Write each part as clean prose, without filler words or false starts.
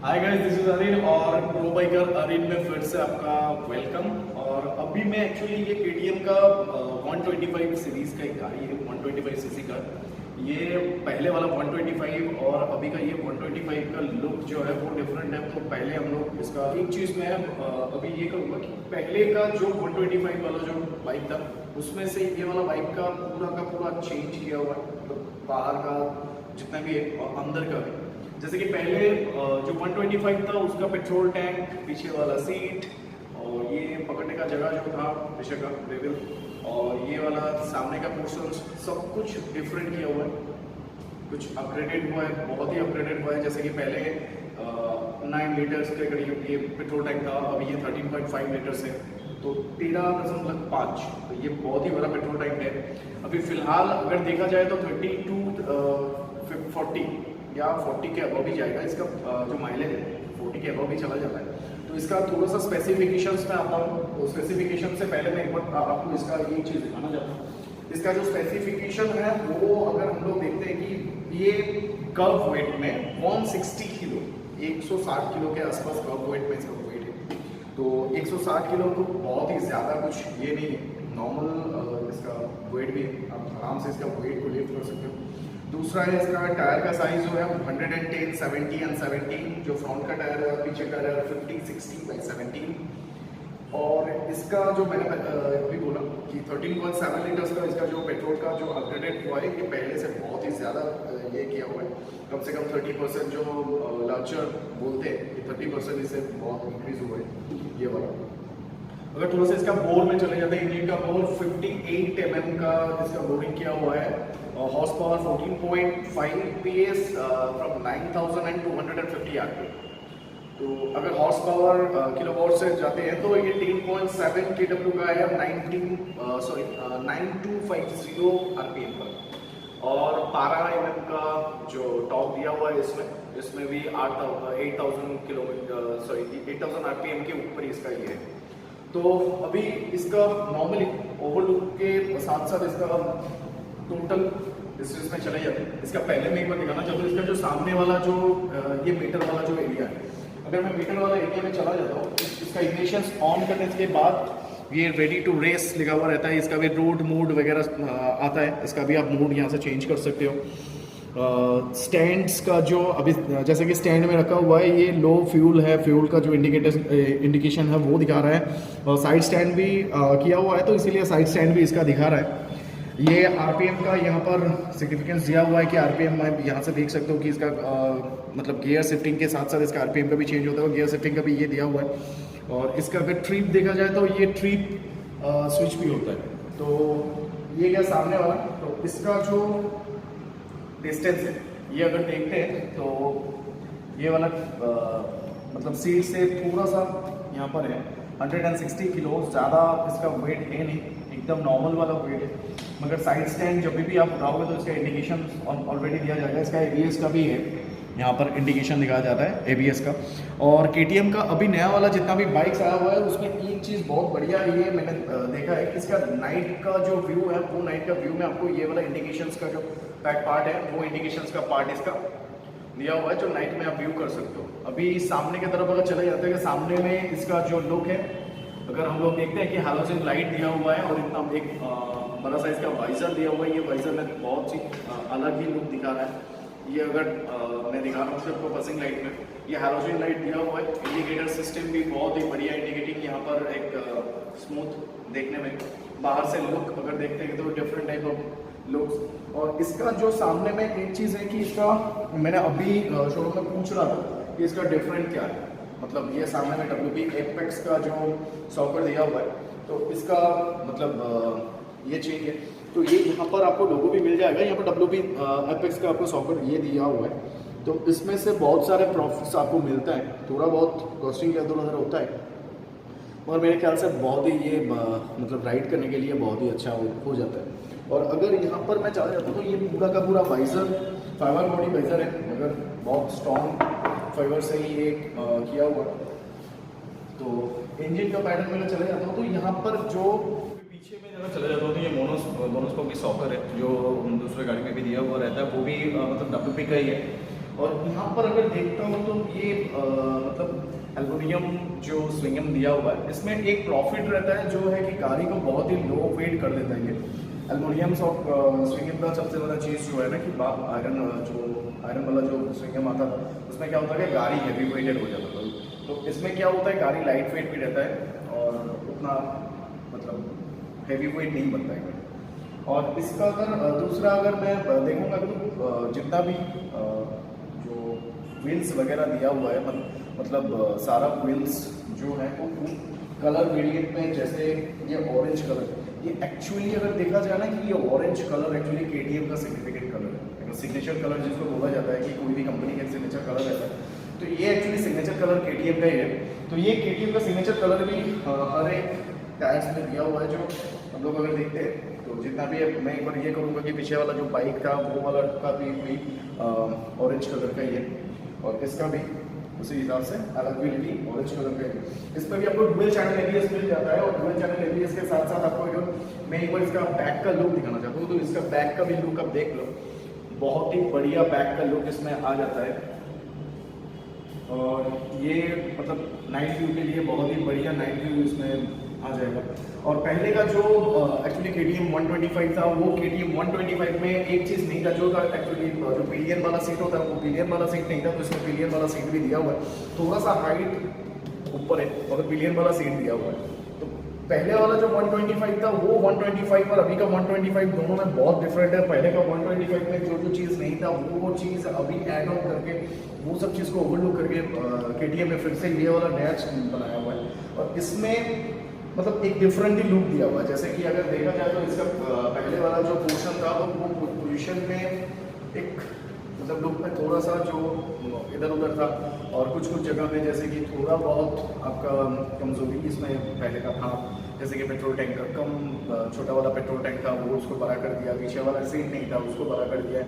Hi guys, this is अरिन और pro biker अरिन में फिर से आपका वेलकम। और अभी मैं एक्चुअली ये केटीएम का 125 सीरीज का एक गाड़ी है, 125 सीसी का। ये पहले वाला 125 और अभी का ये 125 का लुक जो है वो डिफरेंट है। तो पहले हम लोग इसका एक चीज़ मैं अभी ये कहूँगा कि पहले का जो 125 वाला जो बाइक था उसमें से ये वाला बाइक का पूरा चेंज किया हुआ है। मतलब बाहर का जितना भी है और अंदर का भी। जैसे कि पहले जो 125 था उसका पेट्रोल टैंक, पीछे वाला सीट और ये पकड़ने का जगह जो था पीछे का लेवल और ये वाला सामने का पोर्शन सब कुछ डिफरेंट किया हुआ है, कुछ अपग्रेडेड हुआ है, बहुत ही अपग्रेडेड हुआ है। जैसे कि पहले 9 लीटर्स के करीब ये पेट्रोल टैंक था, अभी ये 13.5 लीटर्स है, तो 13.5। तो ये बहुत ही बड़ा पेट्रोल टैंक है। अभी फिलहाल अगर देखा जाए तो 30 to 40 या 40 के अबव भी जाएगा। इसका जो माइलेज है 40 के अबव भी चला जाता है। तो इसका थोड़ा सा स्पेसिफिकेशंस में आता हूँ। तो स्पेसिफिकेशन से पहले मैं एक बार आपको इसका एक चीज़ दिखाना चाहता हूँ। इसका जो स्पेसिफिकेशन है वो अगर हम लोग देखते हैं कि ये कर्व वेट में 160 किलो, 160 किलो के आसपास कर्व वेट में इसका वेट है। तो 160 किलो तो बहुत ही ज़्यादा कुछ ये नहीं है, नॉर्मल इसका वेट भी आप आराम से इसका वेट को लिफ्ट कर सकते हो। दूसरा है इसका टायर का साइज जो है 110, 70 एंड 17, जो फ्रंट का टायर है, पीछे का टायर 50, 60 बाई 17। और इसका जो मैंने अभी बोला कि 13.7 लीटर्स का इसका जो पेट्रोल का जो अपग्रेडेड हुआ है, ये पहले से बहुत ही ज़्यादा ये किया हुआ है। कम से कम 30% जो लार्चर बोलते हैं कि 30% इससे बहुत इंक्रीज हुआ है ये वाला। अगर थोड़ा सा इसका बोर में चले जाते हैं, इंजन का बोर 58 mm का इसका बोरिंग किया हुआ है और horse power 14.5 PS from 9250 RPM. तो अगर हॉर्स पावर किलोवाट से जाते हैं तो ये 10.7 kW का है, 9250 आरपीएम पर। और 12 mm का जो टॉर्क दिया हुआ है इसमें भी 8000 आरपीएम के ऊपर इसका ये है। तो अभी इसका नॉर्मली ओवरलुक के साथ साथ इसका टोटल डिस्टेंस में चले जाते हैं। इसका पहले मैं एक बार दिखाना चाहता हूँ, इसका जो सामने वाला जो ये मीटर वाला जो एरिया है, अगर मैं मीटर वाला एरिया में चला जाता हूँ, इसका इग्निशन ऑन करने के बाद ये रेडी टू रेस लिखा हुआ रहता है। इसका भी रोड मोड वगैरह आता है, इसका भी आप मोड यहाँ से चेंज कर सकते हो। स्टैंड्स का जो अभी जैसे कि स्टैंड में रखा हुआ है ये लो फ्यूल है, फ्यूल का जो इंडिकेशन है वो दिखा रहा है। और साइड स्टैंड भी किया हुआ है, तो इसीलिए साइड स्टैंड भी इसका दिखा रहा है। ये आरपीएम का यहाँ पर सिग्निफिकेंस दिया हुआ है कि आरपीएम में यहाँ से देख सकते हो कि इसका मतलब गियर शिफ्टिंग के साथ साथ इसका आरपीएम का भी चेंज होता है और गियर शिफ्टिंग का भी ये दिया हुआ है। और इसका अगर ट्रिप देखा जाए तो ये ट्रिप स्विच भी होता है। तो ये क्या सामने वाला, तो इसका जो डिस्टेंस है ये अगर देखते हैं तो ये वाला मतलब सीट से थोड़ा सा यहाँ पर है 160 किलो, ज़्यादा इसका वेट है नहीं, एकदम नॉर्मल वाला वेट है। मगर साइड स्टैंड जब भी आप उठाओगे तो इसका इंडिकेशन ऑलरेडी दिया जाएगा। इसका एबीएस का भी है, यहाँ पर इंडिकेशन दिखाया जाता है एबीएस का। और केटीएम का अभी नया वाला जितना भी बाइक्स आया हुआ है उसमें एक चीज़ बहुत बढ़िया ये मैंने देखा है कि इसका नाइट का जो व्यू है वो नाइट का व्यू में आपको ये वाला इंडिकेशंस का जो बैक पार्ट है वो इंडिकेशंस का पार्ट इसका दिया हुआ है, जो नाइट में आप व्यू कर सकते हो। अभी सामने की तरफ अगर चले जाते हैं कि सामने में इसका जो लुक है, अगर हम लोग देखते हैं कि हैलोजन लाइट दिया हुआ है और इतना एक बड़ा साइज का वाइजर दिया हुआ है। ये वाइजर में बहुत सी अलग ही लुक दिखा रहा है। ये अगर मैं दिखा रहा हूँ आपको पासिंग लाइट में, ये हैलोजन लाइट दिया हुआ है। इंडिकेटर सिस्टम भी बहुत ही बढ़िया इंडिकेटिंग, यहाँ पर एक स्मूथ देखने में बाहर से लुक अगर देखते हैं तो डिफरेंट टाइप ऑफ लुक्स। और इसका जो सामने में एक चीज़ है कि इसका मैंने अभी शोरूम में पूछ रहा था कि इसका डिफरेंट क्या है। मतलब ये सामने में WP एपेक्स का जो सॉकेट दिया हुआ है, तो इसका मतलब ये चेंज है। तो ये यहाँ पर आपको लोगो भी मिल जाएगा, यहाँ पर WP एपेक्स का आपको सॉकेट ये दिया हुआ है। तो इसमें से बहुत सारे प्रॉफिट्स आपको मिलता है, थोड़ा बहुत कॉस्टिंग का इधर उधर होता है, और मेरे ख्याल से बहुत ही ये मतलब राइड करने के लिए बहुत ही अच्छा हो जाता है। और अगर यहाँ पर मैं चला जाता हूँ तो ये पूरा का पूरा वाइजर फाइबर बॉडी वाइजर है, मगर बहुत स्ट्रॉन्ग फाइबर से ही ये किया हुआ। तो इंजन का पैटर्न में चले जाता हूँ तो यहाँ पर जो पीछे में जगह चले जाता हूँ तो ये मोनोस्कोप की सॉकर है, जो दूसरे गाड़ी में भी दिया हुआ रहता है, वो भी मतलब WP का ही है। और यहाँ पर अगर देखता हूँ तो ये मतलब एल्युमिनियम जो स्विंगम दिया हुआ है, इसमें एक प्रॉफिट रहता है जो है कि गाड़ी को बहुत ही लो वेट कर देता है। ये एल्युमिनियम स्विंगम का सबसे बड़ा चीज़ जो है ना कि आयरन वाला जो स्विंगम आता था उसमें क्या होता है कि गाड़ी हैवी वेटेड हो जाता था। तो इसमें क्या होता है, गाड़ी लाइट वेट भी रहता है और उतना मतलब हेवी वेट नहीं बनता है। और इसका अगर दूसरा अगर मैं देखूँगा तो जितना भी जो व्हील्स वगैरह दिया हुआ है मतलब सारा व्हील्स जो है वो कलर वेरिएंट में, जैसे ये ऑरेंज कलर, ये एक्चुअली अगर देखा जाए ना कि ये ऑरेंज कलर एक्चुअली KTM का सिग्निफिकेंट कलर है, सिग्नेचर कलर जिसको बोला जाता है कि कोई भी कंपनी का सिग्नेचर कलर रहता है, तो ये एक्चुअली सिग्नेचर कलर KTM का ही है। तो ये KTM का सिग्नेचर कलर भी हर एक टायर्स में दिया हुआ है। जो हम लोग अगर देखते हैं तो जितना भी है, मैं एक बार ये करूँगा कि पीछे वाला जो बाइक था वो वाला का भी ऑरेंज कलर का ही है और इसका भी उसी हिसाब से अलग भी ऑरेंज कलर का है। इस पर भी आपको डुअल चैनल ABS मिल जाता है और डुअल चैनल ABS के साथ साथ आपको अगर मैं एक बार इसका बैक का लुक दिखाना चाहता हूँ तो इसका बैक का भी लुक आप देख लो, बहुत ही बढ़िया बैक का लुक इसमें आ जाता है। और ये मतलब नाइट व्यू के लिए बहुत ही बढ़िया नाइट व्यू इसमें आ जाएगा। और पहले का जो एक्चुअली KTM 125 था, वो KTM 125 में एक चीज़ नहीं था जो था एक्चुअली जो पिलियन वाला सीट होता है वो पिलियन वाला सीट नहीं था, तो इसमें पिलियन वाला सीट भी दिया हुआ है, थोड़ा सा हाइट ऊपर है और पिलियन वाला सीट दिया हुआ है। तो पहले वाला जो 125 था वो 125 और अभी का 125 दोनों में बहुत डिफरेंट है। पहले का 125 में जो चीज़ नहीं था वो चीज़ अभी एड ऑन करके वो सब चीज़ को ओवरलुक करके KTM में फिर से ये वाला नया बनाया हुआ है और इसमें मतलब एक डिफरेंट ही लुक दिया हुआ है। जैसे कि अगर देखा जाए तो इसका पहले वाला जो पोर्शन था वो पोजीशन में एक मतलब लुक में थोड़ा सा जो इधर उधर था और कुछ जगह में जैसे कि थोड़ा बहुत आपका कमजोरी इसमें पहले का था, जैसे कि पेट्रोल टैंक का कम छोटा वाला पेट्रोल टैंक था वो उसको बड़ा कर दिया, पीछे वाला सीट नहीं था उसको बड़ा कर दिया,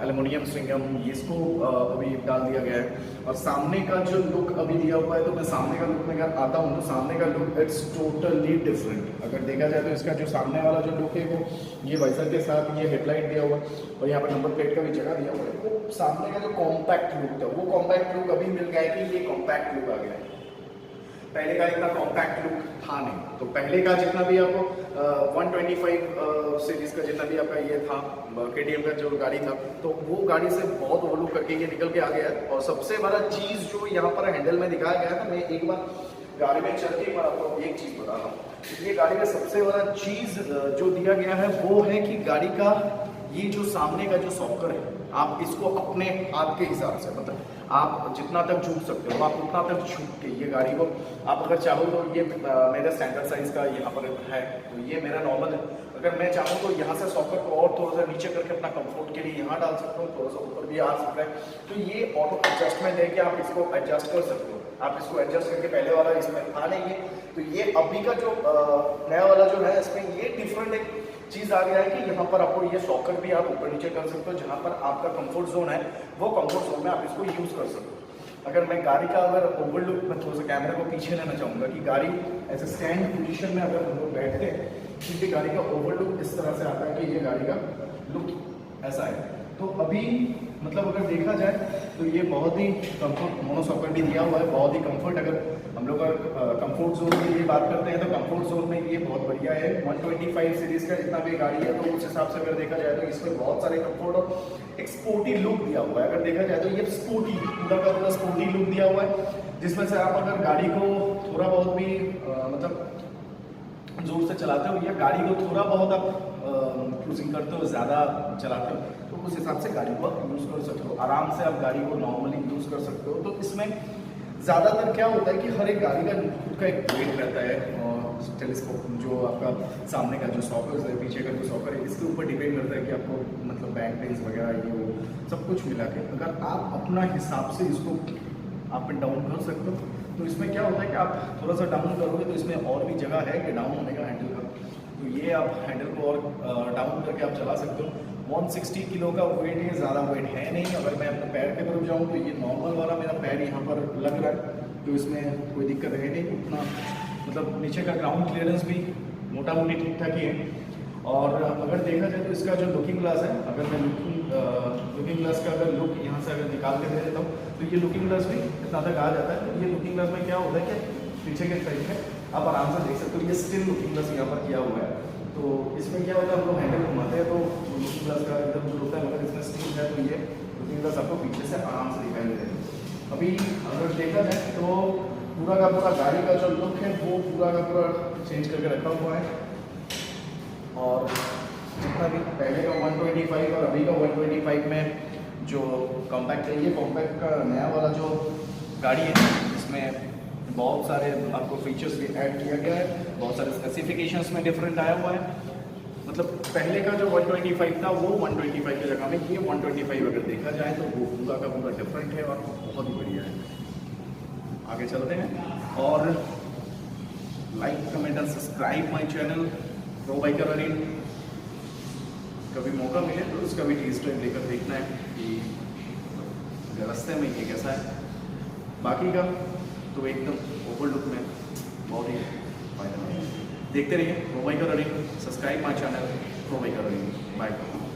एल्युमिनियम स्विंगम इसको अभी डाल दिया गया है। और सामने का जो लुक अभी दिया हुआ है तो मैं सामने का लुक में अगर आता हूँ तो सामने का लुक इट्स टोटली डिफरेंट। अगर देखा जाए तो इसका जो सामने वाला जो लुक है वो ये वाइजर के साथ ये हेडलाइट दिया हुआ है और यहाँ पर नंबर प्लेट का भी जगह दिया हुआ है। वो सामने का जो कॉम्पैक्ट लुक था वो कॉम्पैक्ट लुक अभी मिल गया है कि ये कॉम्पैक्ट लुक आ गया है। पहले का इतना कॉम्पैक्ट लुक था नहीं। तो पहले का जितना भी आपको 125 सीरीज का जितना भी आपका ये था KTM का जो गाड़ी था तो वो गाड़ी से बहुत ओवरलुक करके ये निकल के आ गया है। और सबसे बड़ा चीज़ जो यहाँ पर हैंडल में दिखाया गया था, मैं एक बार गाड़ी में चल के आपको एक चीज़ बता रहा हूँ। ये गाड़ी का सबसे बड़ा चीज़ जो दिया गया है वो है कि गाड़ी का ये जो सामने का जो सॉकर है आप इसको अपने हाथ के हिसाब से मतलब आप जितना तक झुक सकते हो आप उतना तक झुक के ये गाड़ी को आप अगर चाहो तो ये मेरा स्टैंडर्ड साइज का यहाँ पर है तो ये मेरा नॉर्मल है। अगर मैं चाहूँ तो यहाँ से सॉकर को और थोड़ा सा नीचे करके अपना कंफर्ट के लिए यहाँ डाल सकता हूँ, थोड़ा सा ऊपर भी आ सकता है। तो ये ऑटो एडजस्टमेंट है कि आप इसको एडजस्ट कर सकते हो। आप इसको एडजस्ट करके पहले वाला इसमें था नहीं है तो ये अभी का जो नया वाला जो है इसमें ये डिफरेंट एक चीज़ आ गया है कि यहाँ पर आपको ये सॉकर भी आप ऊपर नीचे कर सकते हो, जहाँ पर आपका कंफर्ट जोन है वो कंफर्ट जोन में आप इसको यूज़ कर सकते हो। अगर मैं गाड़ी का अगर ओवरलुक में थोड़ा सा कैमरा को पीछे लेना चाहूँगा कि गाड़ी ऐसे स्टैंड पोजीशन में अगर हम लोग बैठते हैं क्योंकि गाड़ी का ओवरलुक इस तरह से आता है कि ये गाड़ी का लुक ऐसा है। तो अभी मतलब अगर देखा जाए तो ये बहुत ही कंफर्ट मोनोसॉकर भी दिया हुआ है, बहुत ही कंफर्ट। अगर हम लोग अगर कंफर्ट जोन की ये बात करते हैं तो कंफर्ट जोन में ये बहुत बढ़िया है। 125 सीरीज का जितना भी गाड़ी है तो उस हिसाब से अगर देखा जाए तो इसमें बहुत सारे कंफर्ट और एक स्पोर्टी लुक दिया हुआ है। अगर देखा जाए तो ये स्पोर्टी पूरा का पूरा स्पोर्टी लुक दिया हुआ है, जिसमें से आप अगर गाड़ी को थोड़ा बहुत भी मतलब जोर से चलाते हो या गाड़ी को थोड़ा बहुत आप क्रूजिंग करते हो, ज़्यादा चलाते हो तो उस हिसाब से गाड़ी को आप यूज़ कर सकते हो। आराम से आप गाड़ी को नॉर्मली यूज़ कर सकते हो। तो इसमें ज़्यादातर क्या होता है कि हर एक गाड़ी का खुद का एक वेट रहता है और टेलीस्कोप जो आपका सामने का जो सॉकर है पीछे का जो सॉकर है इसके ऊपर डिपेंड करता है कि आपको मतलब बैक पेन्स वगैरह ये वो सब कुछ मिला के अगर आप अपना हिसाब से इसको अप एंड डाउन कर सकते हो। तो इसमें क्या होता है कि आप थोड़ा सा डाउन करोगे तो इसमें और भी जगह है कि डाउन होने का हैंडल का, तो ये आप हैंडल को और डाउन करके आप चला सकते हो। 160 किलो का वेट है, ज़्यादा वेट है नहीं। अगर मैं अपने पैर की तरफ जाऊँ तो ये नॉर्मल वाला मेरा पैर यहाँ पर लग रहा है तो इसमें कोई दिक्कत है नहीं। उतना मतलब नीचे का ग्राउंड क्लियरेंस भी मोटा मोटी ठीक ठाक ही है। और अगर देखा जाए तो इसका जो लुकिंग ग्लास है, अगर मैं लुकिंग ग्लास का अगर लुक यहाँ से अगर निकाल के दे देता हूँ तो ये लुकिंग ग्लास भी इतना तक आ जाता है। तो ये लुकिंग ग्लास में क्या होता है कि पीछे के साइड में आप आराम से देख सकते हो, ये स्टिल लुकिंग ग्लास यहाँ पर किया हुआ है। तो इसमें क्या होता है, हम लोग हैंडल घुमाते हैं तो लुकिंग ग्लास का एकदम जो होता है, मगर इसमें स्टिल है तो ये लुकिंग ग्लास आपको पीछे से आराम से दिखाई दे रहा है। अभी अगर देखा जाए तो पूरा का पूरा गाड़ी का जो लुक है वो पूरा का पूरा चेंज करके रखा हुआ है। और जितना भी पहले का 125 और अभी का 125 में जो कॉम्पैक्ट है, ये कॉम्पैक्ट का नया वाला जो गाड़ी है इसमें बहुत सारे आपको फीचर्स भी ऐड किया गया है, बहुत सारे स्पेसिफिकेशंस में डिफरेंट आया हुआ है। मतलब पहले का जो 125 था वो 125 की जगह में ये 125 अगर देखा जाए तो वो पूरा का पूरा डिफरेंट है और बहुत ही बढ़िया है। आगे चलते हैं और लाइक कमेंट और subscribe my channel pro biker Anil. कभी मौका मिले तो उसका भी टेस्ट ड्राइव लेकर देखना है कि रास्ते में ये कैसा है। बाकी का तो एकदम ओवर लुक में बहुत ही फायदा है। देखते रहिए pro biker Anil, subscribe my channel pro biker Anil. Bye.